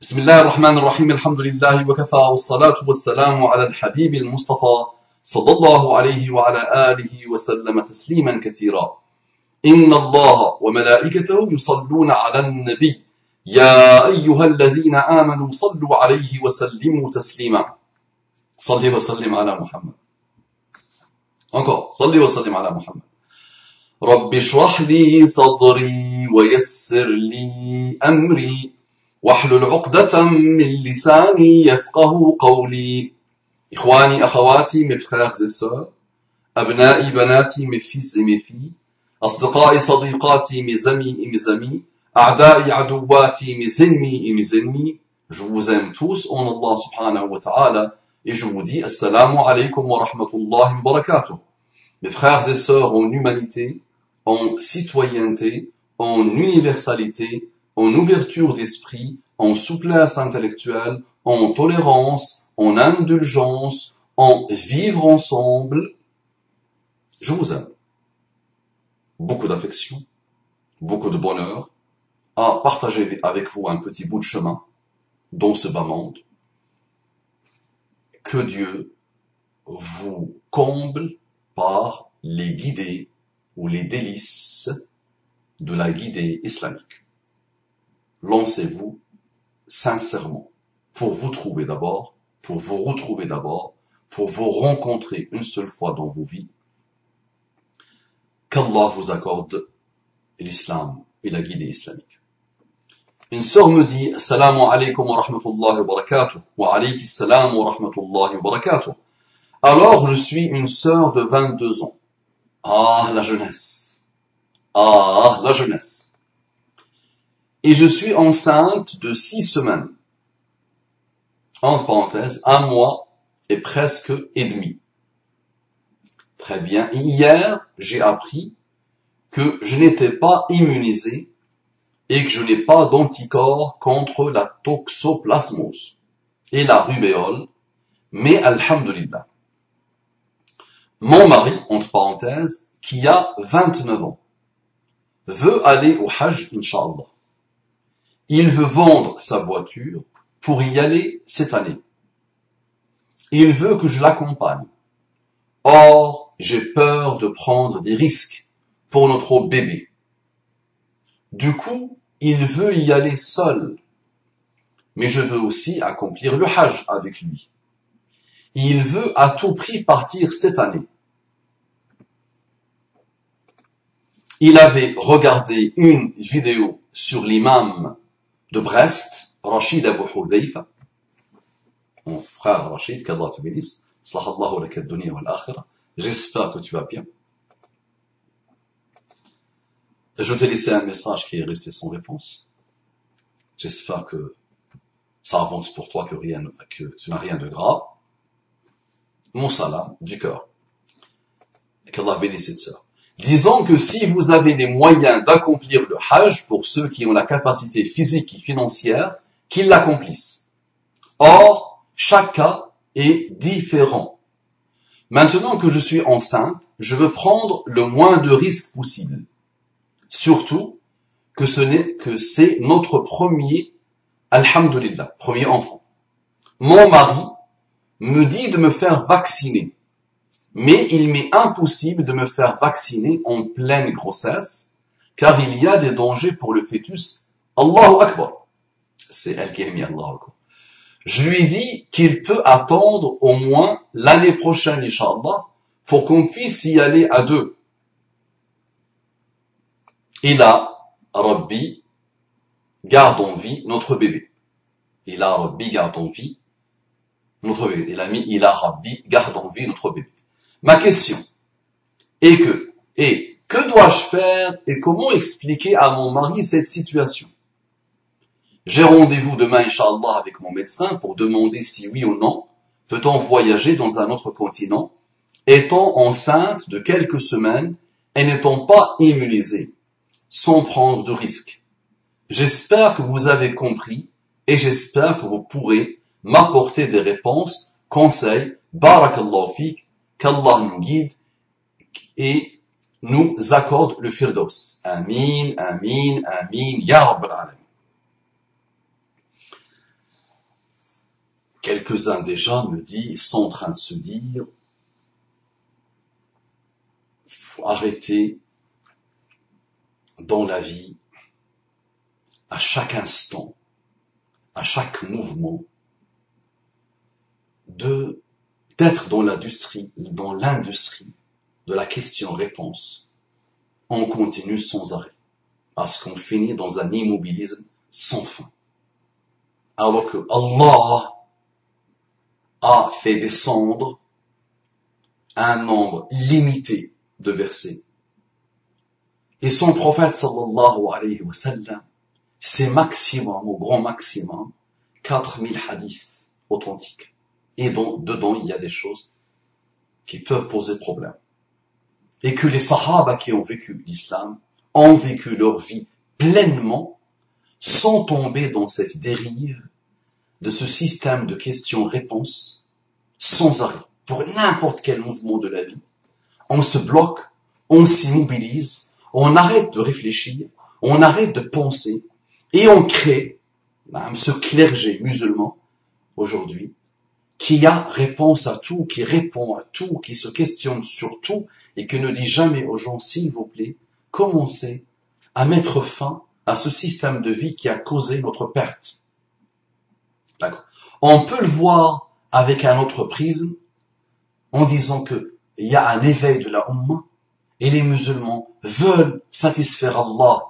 بسم الله الرحمن الرحيم الحمد لله وكفى والصلاة والسلام على الحبيب المصطفى صلى الله عليه وعلى آله وسلم تسليما كثيرا. إن الله وملائكته يصلون على النبي يا أيها الذين آمنوا صلوا عليه وسلموا تسليما. صلي وسلم على محمد. Encore, صلي وسلم على محمد. رب اشرح لي صدري ويسر لي أمري واحلل عقدة من لساني يفقه قولي. إخواني أخواتي mes frères et sœurs, أبنائي بناتي mes fils et mes filles, أصدقائي صديقاتي mes amis et mes amis, أعدائي عدواتي mes ennemis et mes ennemis, je vous aime tous en Allah subhanahu wa ta'ala et je vous dis assalamu alaykum wa rahmatullahi wa barakatuh. Mes frères et sœurs en humanité, en citoyenneté, en universalité, en ouverture d'esprit, en souplesse intellectuelle, en tolérance, en indulgence, en vivre ensemble. Je vous aime. Beaucoup d'affection, beaucoup de bonheur, à partager avec vous un petit bout de chemin dans ce bas monde. Que Dieu vous comble par les guidées ou les délices de la guidée islamique. Lancez-vous sincèrement pour vous trouver d'abord, pour vous retrouver d'abord, pour vous rencontrer une seule fois dans vos vies. Qu'Allah vous accorde l'islam et la guidée islamique. Une sœur me dit Assalamu alaykum wa rahmatullahi wa barakatuh wa alayki salam wa rahmatullahi wa barakatuh. Alors je suis une sœur de 22 ans. Ah, la jeunesse. Ah, la jeunesse. Et je suis enceinte de 6 semaines. Entre parenthèses, 1 mois et presque et demi. Très bien. Hier, j'ai appris que je n'étais pas immunisé et que je n'ai pas d'anticorps contre la toxoplasmose et la rubéole. Mais alhamdulillah. Mon mari, entre parenthèses, qui a 29 ans, veut aller au Hajj, Inch'Allah. Il veut vendre sa voiture pour y aller cette année. Il veut que je l'accompagne. Or, j'ai peur de prendre des risques pour notre bébé. Du coup, il veut y aller seul. Mais je veux aussi accomplir le Hajj avec lui. Il veut à tout prix partir cette année. Il avait regardé une vidéo sur l'imam de Brest, Rachid Abu Hudhayfa, mon frère Rachid, qu'Allah te bénisse, Slahallahu laka ad-dunya wal akhirah. J'espère que tu vas bien. Je t'ai laissé un message qui est resté sans réponse. J'espère que ça avance pour toi, que tu n'as rien de grave. Mon salam du cœur. Et qu'Allah bénisse cette sœur. Disons que si vous avez les moyens d'accomplir le Hajj, pour ceux qui ont la capacité physique et financière, qu'ils l'accomplissent. Or, chaque cas est différent. Maintenant que je suis enceinte, je veux prendre le moins de risques possible. Surtout que c'est notre premier, alhamdulillah, premier enfant. Mon mari me dit de me faire vacciner. Mais il m'est impossible de me faire vacciner en pleine grossesse, car il y a des dangers pour le fœtus. Allahu Akbar. C'est elle qui a mis Allahu Akbar. Je lui dis qu'il peut attendre au moins l'année prochaine, Inch'Allah, pour qu'on puisse y aller à deux. Il a, Rabbi, garde en vie notre bébé. Il a, Rabbi, garde en vie notre bébé. Il a, Rabbi, garde en vie notre bébé. Ma question est que dois-je faire et comment expliquer à mon mari cette situation? J'ai rendez-vous demain, Inch'Allah, avec mon médecin pour demander si oui ou non peut-on voyager dans un autre continent, étant enceinte de quelques semaines et n'étant pas immunisée, sans prendre de risques. J'espère que vous avez compris et j'espère que vous pourrez m'apporter des réponses, conseils, barakallahu fik, qu'Allah nous guide et nous accorde le Firdaus. Amin, amin, amin, ya Rabbal Alamin. quelques-uns déjà sont en train de se dire, faut arrêter dans la vie, à chaque instant, à chaque mouvement, d'être dans l'industrie de la question-réponse. On continue sans arrêt, parce qu'on finit dans un immobilisme sans fin. Alors que Allah a fait descendre un nombre limité de versets. Et son prophète sallallahu alayhi wa sallam, c'est maximum, au grand maximum, 4000 hadiths authentiques. Et dedans, il y a des choses qui peuvent poser problème. Et que les sahaba qui ont vécu l'islam ont vécu leur vie pleinement, sans tomber dans cette dérive de ce système de questions-réponses sans arrêt. Pour n'importe quel mouvement de la vie, on se bloque, on s'immobilise, on arrête de réfléchir, on arrête de penser, et on crée ce clergé musulman aujourd'hui qui a réponse à tout, qui répond à tout, qui se questionne sur tout et qui ne dit jamais aux gens, s'il vous plaît, commencez à mettre fin à ce système de vie qui a causé notre perte. D'accord. On peut le voir avec un autre prisme en disant que il y a un éveil de la Ummah et les musulmans veulent satisfaire Allah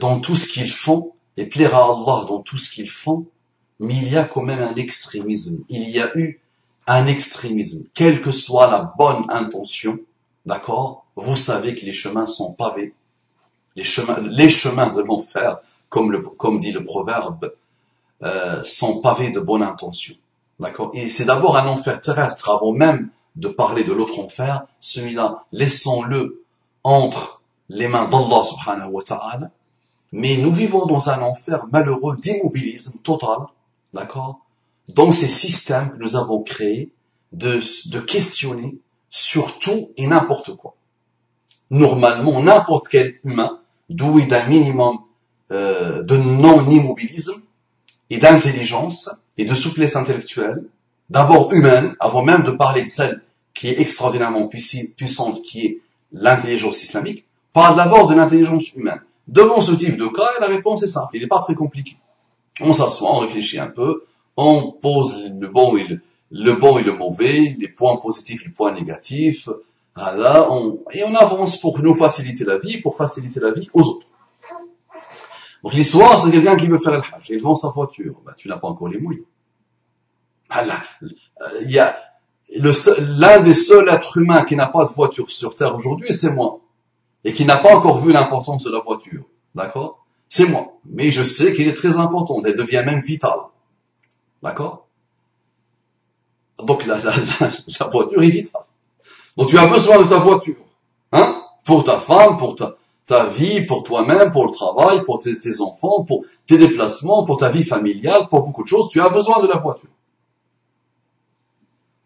dans tout ce qu'ils font et plaire à Allah dans tout ce qu'ils font, mais il y a quand même un extrémisme. Il y a eu un extrémisme, quelle que soit la bonne intention, d'accord? Vous savez que les chemins sont pavés, les chemins de l'enfer, comme dit le proverbe, sont pavés de bonnes intentions, d'accord? Et c'est d'abord un enfer terrestre, avant même de parler de l'autre enfer. Celui-là, laissons-le entre les mains d'Allah subhanahu wa ta'ala. Mais nous vivons dans un enfer malheureux d'immobilisme total, d'accord? Dans ces systèmes que nous avons créés de questionner sur tout et n'importe quoi. Normalement, n'importe quel humain doué d'un minimum de non-immobilisme et d'intelligence et de souplesse intellectuelle, d'abord humaine, avant même de parler de celle qui est extraordinairement puissante, qui est l'intelligence islamique, parle d'abord de l'intelligence humaine. Devant ce type de cas, la réponse est simple, il n'est pas très compliqué. On s'assoit, on réfléchit un peu, on pose le bon et le mauvais, les points positifs, les points négatifs, voilà, et on avance pour nous faciliter la vie, pour faciliter la vie aux autres. Donc l'histoire, c'est quelqu'un qui veut faire le hajj, il vend sa voiture, ben, tu n'as pas encore les moyens. Il y a l'un des seuls êtres humains qui n'a pas de voiture sur Terre aujourd'hui, c'est moi. Et qui n'a pas encore vu l'importance de la voiture. D'accord? C'est moi. Mais je sais qu'elle est très importante. Elle devient même vitale. D'accord? Donc la voiture est vitale. Donc tu as besoin de ta voiture. Hein? Pour ta femme, pour ta vie, pour toi-même, pour le travail, pour tes enfants, pour tes déplacements, pour ta vie familiale, pour beaucoup de choses, tu as besoin de la voiture.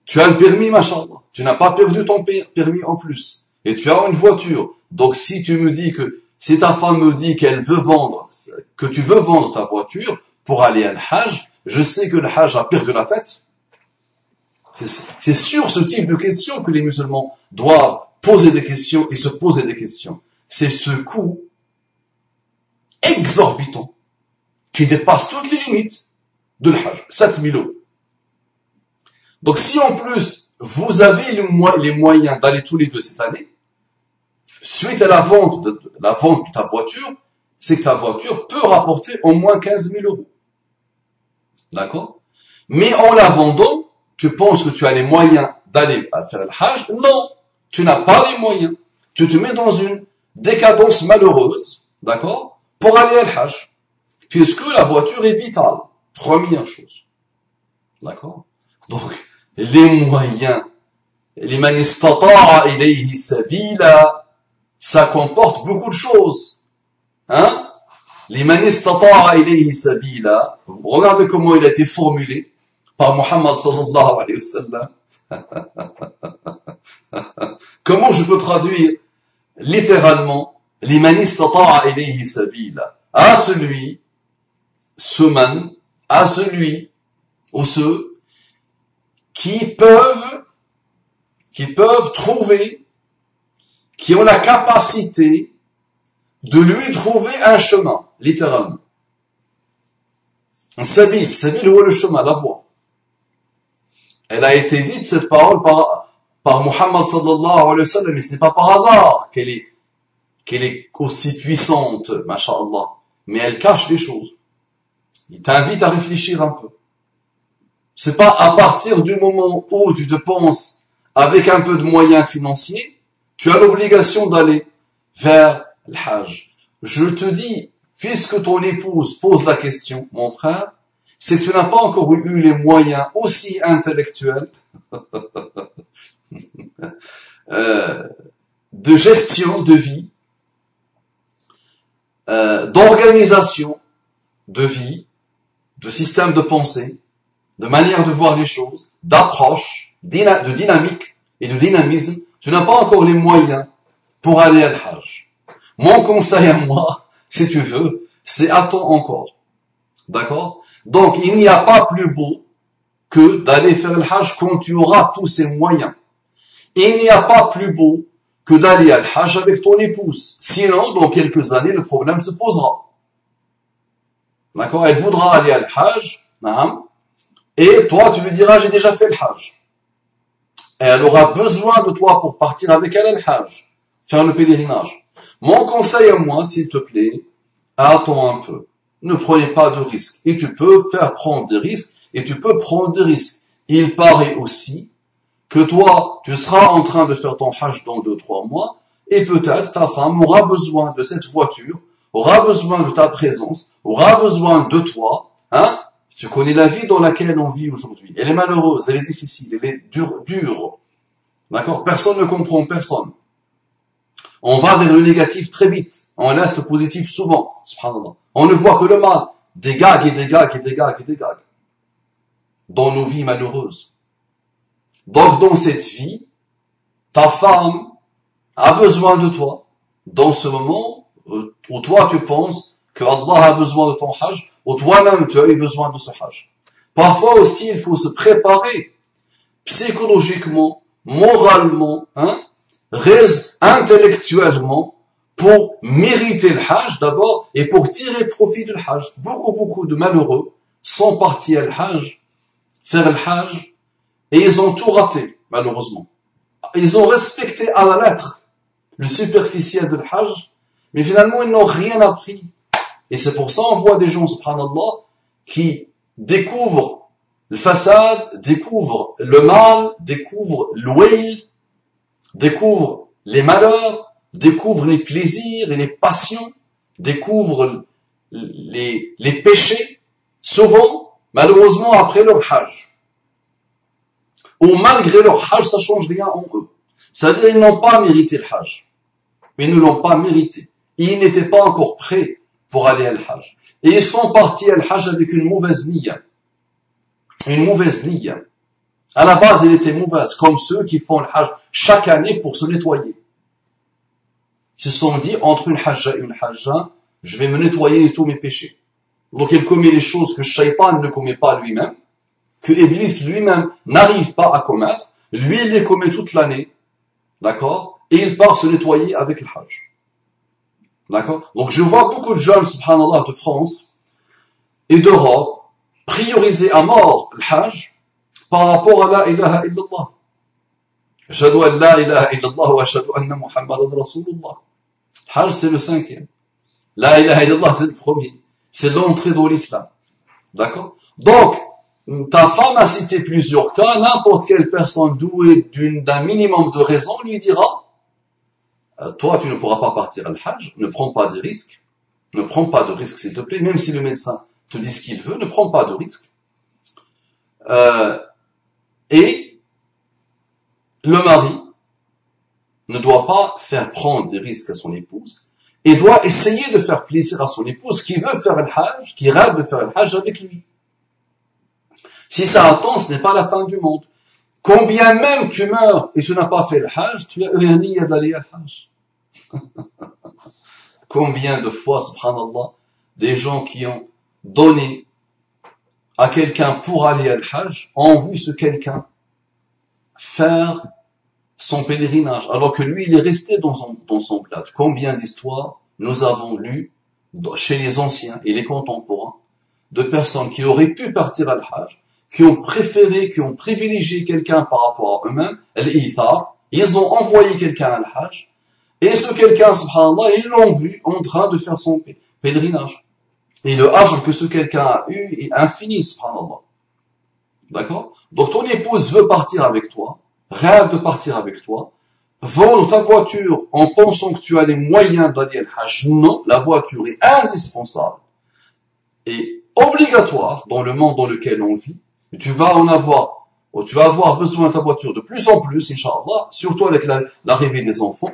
Tu as le permis, machallah. Tu n'as pas perdu ton permis en plus. Et tu as une voiture. Donc si tu me dis si ta femme me dit que tu veux vendre ta voiture pour aller à l'Hajj, je sais que le Hajj a perdu la tête. C'est sur ce type de questions que les musulmans doivent poser des questions et se poser des questions. C'est ce coût exorbitant qui dépasse toutes les limites de l'Hajj. 7000 €. Donc si en plus vous avez les moyens d'aller tous les deux cette année, suite à la vente de ta voiture, c'est que ta voiture peut rapporter au moins 15 000 €. D'accord? Mais en la vendant, tu penses que tu as les moyens d'aller faire le Hajj. Non, tu n'as pas les moyens. Tu te mets dans une décadence malheureuse, d'accord, pour aller à l'Hajj. Puisque la voiture est vitale. Première chose. D'accord? Donc, les moyens, les man istata'a ilayhi sabila, ça comporte beaucoup de choses. Hein? Les man istata'a ilayhi sabila, regardez comment il a été formulé par Muhammad sallallahu alayhi wa sallam. Comment je peux traduire littéralement les man istata'a ilayhi sabila? À celui ou ceux qui peuvent trouver, qui ont la capacité de lui trouver un chemin, littéralement. Un sabil ou le chemin, la voie. Elle a été dite, cette parole, par Muhammad sallallahu alayhi wa sallam, mais ce n'est pas par hasard qu'elle est aussi puissante, masha'Allah. Mais elle cache des choses. Il t'invite à réfléchir un peu. C'est pas à partir du moment où tu te penses avec un peu de moyens financiers, tu as l'obligation d'aller vers le Hajj. Je te dis, puisque ton épouse pose la question, mon frère, c'est que tu n'as pas encore eu les moyens aussi intellectuels de gestion de vie, d'organisation de vie, de système de pensée, de manière de voir les choses, d'approche, de dynamique et de dynamisme. Tu n'as pas encore les moyens pour aller à l'Hajj. Mon conseil à moi, si tu veux, c'est attends encore. D'accord? Donc, il n'y a pas plus beau que d'aller faire le Hajj quand tu auras tous ces moyens. Il n'y a pas plus beau que d'aller à l'Hajj avec ton épouse. Sinon, dans quelques années, le problème se posera. D'accord? Elle voudra aller à l'Hajj, et toi, tu lui diras, j'ai déjà fait le Hajj. Et elle aura besoin de toi pour partir avec elle à l'Hajj, faire le pèlerinage. Mon conseil à moi, s'il te plaît, attends un peu. Ne prenez pas de risques. Et tu peux faire prendre des risques, et tu peux prendre des risques. Il paraît aussi que toi, tu seras en train de faire ton Hajj dans 2-3 mois, et peut-être ta femme aura besoin de cette voiture, aura besoin de ta présence, aura besoin de toi, Tu connais la vie dans laquelle on vit aujourd'hui. Elle est malheureuse, elle est difficile, elle est dure. D'accord? Personne ne comprend personne. On va vers le négatif très vite. On laisse le positif souvent. Subhanallah. On ne voit que le mal. Des gags. Dans nos vies malheureuses. Donc, dans cette vie, ta femme a besoin de toi. Dans ce moment où toi, tu penses que Allah a besoin de ton Hajj, ou toi-même, tu as eu besoin de ce Hajj. Parfois aussi, il faut se préparer psychologiquement, moralement, intellectuellement, pour mériter le Hajj d'abord et pour tirer profit du Hajj. Beaucoup de malheureux sont partis à le Hajj, faire le Hajj, et ils ont tout raté, malheureusement. Ils ont respecté à la lettre le superficiel de le Hajj, mais finalement ils n'ont rien appris. Et c'est pour ça qu'on voit des gens, subhanallah, qui découvrent le façade, découvrent le mal, découvrent l'ouïl, découvrent les malheurs, découvrent les plaisirs et les passions, découvrent les péchés, souvent, malheureusement, après leur Hajj. Ou malgré leur Hajj, ça change rien en eux. C'est-à-dire qu'ils n'ont pas mérité le Hajj. Ils ne l'ont pas mérité. Ils n'étaient pas encore prêts pour aller à l'Hajj. Et ils sont partis à l'Hajj avec une mauvaise niya. Une mauvaise niya. À la base, elle était mauvaise, comme ceux qui font le Hajj chaque année pour se nettoyer. Ils se sont dit, entre une Hajja et une Hajja, je vais me nettoyer de tous mes péchés. Donc il commet les choses que Shaitan ne commet pas lui-même, que Iblis lui-même n'arrive pas à commettre. Lui, il les commet toute l'année. D'accord? Et il part se nettoyer avec le Hajj. D'accord? Donc je vois beaucoup de jeunes, subhanallah, de France et d'Europe prioriser à mort le Hajj par rapport à la ilaha illallah. Ashhadu an la ilaha illallah wa ashhadu anna Muhammadan Rasulullah. Le Hajj, c'est le 5e. La ilaha illallah, c'est le premier. C'est l'entrée dans l'islam. D'accord? Donc, ta femme a cité plusieurs cas, n'importe quelle personne douée d'un minimum de raison lui dira, toi, tu ne pourras pas partir à l'Hajj, ne prends pas de risques. Ne prends pas de risques, s'il te plaît. Même si le médecin te dit ce qu'il veut, ne prends pas de risques. Et le mari ne doit pas faire prendre des risques à son épouse et doit essayer de faire plaisir à son épouse qui veut faire le Hajj, qui rêve de faire le Hajj avec lui. Si ça attend, ce n'est pas la fin du monde. Combien même tu meurs et tu n'as pas fait le Hajj, tu as eu la niya d'aller à Hajj. Combien de fois, subhanallah, des gens qui ont donné à quelqu'un pour aller à l'Hajj ont vu ce quelqu'un faire son pèlerinage, alors que lui, il est resté dans son bled. Combien d'histoires nous avons lues chez les anciens et les contemporains de personnes qui auraient pu partir à l'Hajj, qui ont préféré, qui ont privilégié quelqu'un par rapport à eux-mêmes, l'Ithar, ils ont envoyé quelqu'un à l'Hajj, et ce quelqu'un, subhanallah, ils l'ont vu en train de faire son pèlerinage. Et le Hajj que ce quelqu'un a eu est infini, subhanallah. D'accord? Donc ton épouse veut partir avec toi, rêve de partir avec toi, vendre ta voiture en pensant que tu as les moyens d'aller à l'Hajj. Non, la voiture est indispensable et obligatoire dans le monde dans lequel on vit. Tu vas avoir besoin de ta voiture de plus en plus, Inch'Allah, surtout avec l'arrivée des enfants.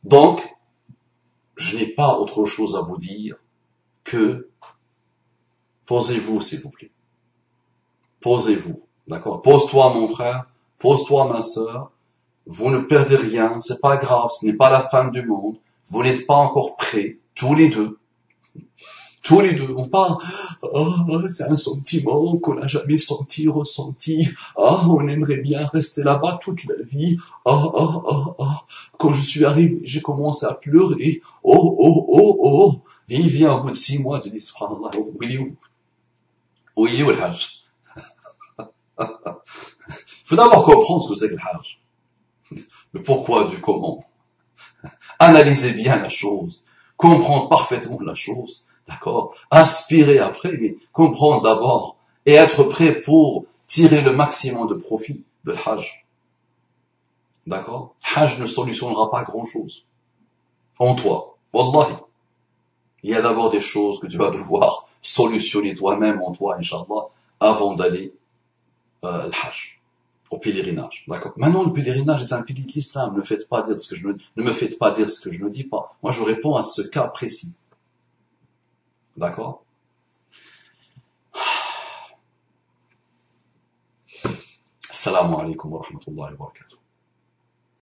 Donc, je n'ai pas autre chose à vous dire que posez-vous, s'il vous plaît. Posez-vous, d'accord? Pose-toi, mon frère, pose-toi, ma sœur. Vous ne perdez rien, c'est pas grave, ce n'est pas la fin du monde. Vous n'êtes pas encore prêts, tous les deux. Tous les deux, on parle, c'est un sentiment qu'on n'a jamais ressenti. On aimerait bien rester là-bas toute la vie. Quand je suis arrivé, j'ai commencé à pleurer. Et il vient au bout de 6 mois, tu dis, subhanallah, où il est où? Où il est où le Hajj? Faut d'abord comprendre ce que c'est que le Hajj. Le pourquoi du comment. Analysez bien la chose. Comprendre parfaitement la chose. D'accord? Aspirer après, mais comprendre d'abord. Et être prêt pour tirer le maximum de profit de Hajj. D'accord? Hajj ne solutionnera pas grand chose. En toi. Wallahi. Il y a d'abord des choses que tu vas devoir solutionner toi-même en toi, Inch'Allah, avant d'aller le Hajj. Au pèlerinage, d'accord. Maintenant, le pèlerinage est un pilier de l'islam. Ne me faites pas dire ce que je ne dis pas. Moi, je réponds à ce cas précis. D'accord? Assalamu alaikum wa rahmatullahi wa barakatuh.